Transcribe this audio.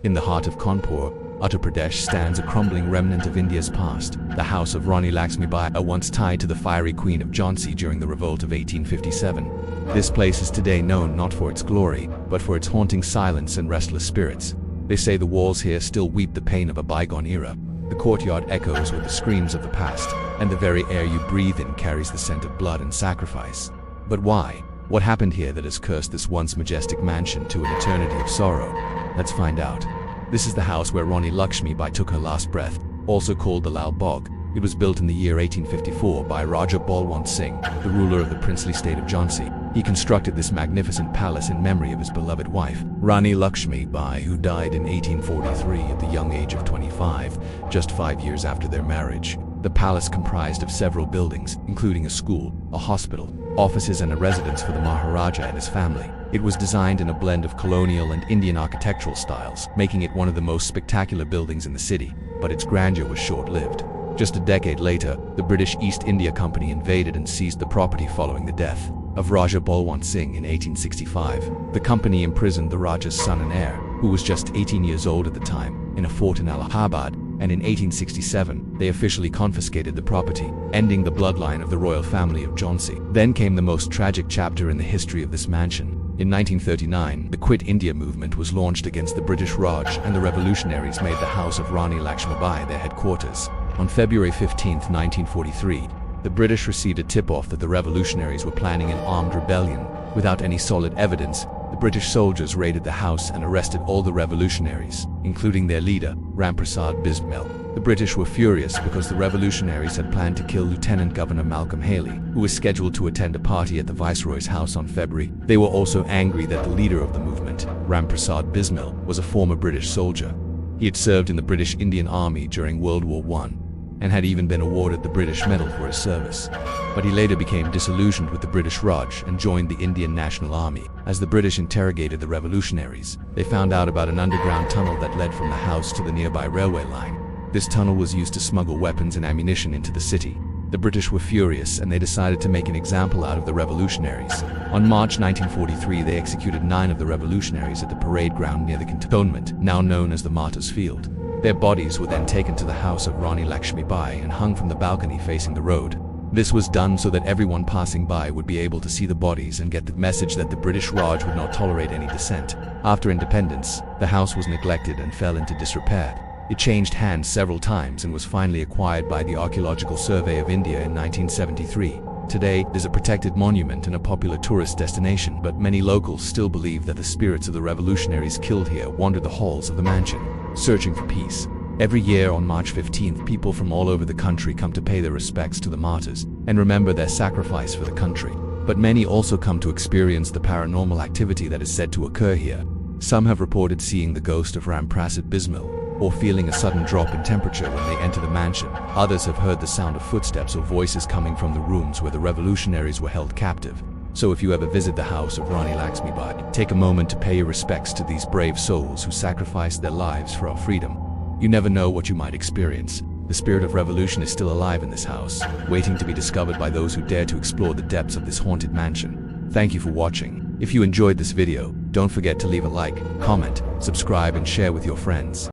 In the heart of Kanpur, Uttar Pradesh, stands a crumbling remnant of India's past, the house of Rani Laxmibai, once tied to the fiery queen of Jhansi during the revolt of 1857. This place is today known not for its glory, but for its haunting silence and restless spirits. They say the walls here still weep the pain of a bygone era. The courtyard echoes with the screams of the past, and the very air you breathe in carries the scent of blood and sacrifice. But why? What happened here that has cursed this once majestic mansion to an eternity of sorrow? Let's find out. This is the house where Rani Laxmibai took her last breath, also called the Lal Bagh. It was built in the year 1854 by Raja Balwant Singh, the ruler of the princely state of Jhansi. He constructed this magnificent palace in memory of his beloved wife, Rani Laxmibai, who died in 1843 at the young age of 25, just 5 years after their marriage. The palace comprised of several buildings, including a school, a hospital, offices and a residence for the Maharaja and his family. It was designed in a blend of colonial and Indian architectural styles, making it one of the most spectacular buildings in the city, but its grandeur was short-lived. Just a decade later, the British East India Company invaded and seized the property following the death of Raja Balwant Singh in 1865. The company imprisoned the Raja's son and heir, who was just 18 years old at the time, in a fort in Allahabad, and in 1867, they officially confiscated the property, ending the bloodline of the royal family of Jhansi. Then came the most tragic chapter in the history of this mansion. In 1939, the Quit India movement was launched against the British Raj, and the revolutionaries made the house of Rani Laxmibai their headquarters. On February 15, 1943, the British received a tip-off that the revolutionaries were planning an armed rebellion. Without any solid evidence, the British soldiers raided the house and arrested all the revolutionaries, including their leader, Ramprasad Bismil. The British were furious because the revolutionaries had planned to kill Lieutenant Governor Malcolm Haley, who was scheduled to attend a party at the Viceroy's house on February. They were also angry that the leader of the movement, Ramprasad Bismil, was a former British soldier. He had served in the British Indian Army during World War I, and had even been awarded the British Medal for his service. But he later became disillusioned with the British Raj and joined the Indian National Army. As the British interrogated the revolutionaries, they found out about an underground tunnel that led from the house to the nearby railway line. This tunnel was used to smuggle weapons and ammunition into the city. The British were furious and they decided to make an example out of the revolutionaries. On March 1943, they executed 9 of the revolutionaries at the parade ground near the cantonment, now known as the Martyrs' Field. Their bodies were then taken to the house of Rani Laxmibai and hung from the balcony facing the road. This was done so that everyone passing by would be able to see the bodies and get the message that the British Raj would not tolerate any dissent. After independence, the house was neglected and fell into disrepair. It changed hands several times and was finally acquired by the Archaeological Survey of India in 1973. Today, it is a protected monument and a popular tourist destination, but many locals still believe that the spirits of the revolutionaries killed here wander the halls of the mansion, searching for peace. Every year on March 15th, people from all over the country come to pay their respects to the martyrs and remember their sacrifice for the country. But many also come to experience the paranormal activity that is said to occur here. Some have reported seeing the ghost of Ramprasad Bismil, or feeling a sudden drop in temperature when they enter the mansion. Others have heard the sound of footsteps or voices coming from the rooms where the revolutionaries were held captive. So if you ever visit the house of Rani Laxmibai, take a moment to pay your respects to these brave souls who sacrificed their lives for our freedom. You never know what you might experience. The spirit of revolution is still alive in this house, waiting to be discovered by those who dare to explore the depths of this haunted mansion. Thank you for watching. If you enjoyed this video, don't forget to leave a like, comment, subscribe and share with your friends.